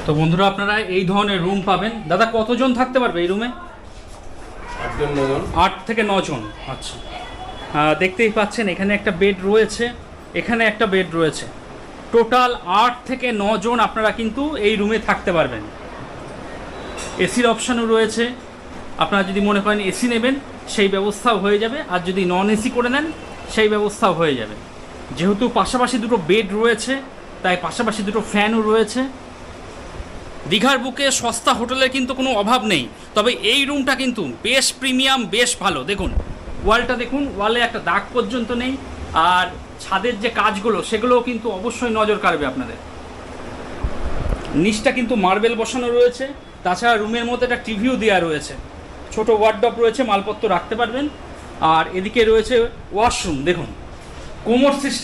তো বন্ধুরা আপনারা এই ধরনের রুম পাবেন। দাদা কতজন থাকতে পারবে এই রুমে? 8 থেকে 9 জন। আচ্ছা, দেখতেই পাচ্ছেন এখানে একটা বেড রয়েছে, এখানে একটা বেড রয়েছে। টোটাল 8 থেকে 9 জন আপনারা কিন্তু এই রুমে থাকতে পারবেন। এসির অপশানও রয়েছে, আপনারা যদি মনে করেন এসি নেবেন সেই ব্যবস্থাও হয়ে যাবে, আর যদি নন এসি করে নেন সেই ব্যবস্থাও হয়ে যাবে। যেহেতু পাশাপাশি দুটো বেড রয়েছে তাই পাশাপাশি দুটো ফ্যানও রয়েছে। দীঘার বুকে সস্তা হোটেলের কিন্তু কোনো অভাব নেই, তবে এই রুমটা কিন্তু বেশ প্রিমিয়াম, বেশ ভালো। দেখুন ওয়ালটা দেখুন, ওয়ালে একটা দাগ পর্যন্ত নেই, আর ছাদের যে কাজগুলো সেগুলোও কিন্তু অবশ্যই নজর কাড়বে আপনাদের। নিচটা কিন্তু মার্বেল বসানো রয়েছে, তাছাড়া রুমের মধ্যে একটা টিভিও দেওয়া রয়েছে, ছোট ওয়ার্ডরোব রয়েছে, মালপত্র রাখতে পারবেন। আর এদিকে রয়েছে ওয়াশরুম, দেখুন কোমর সিস্টেম।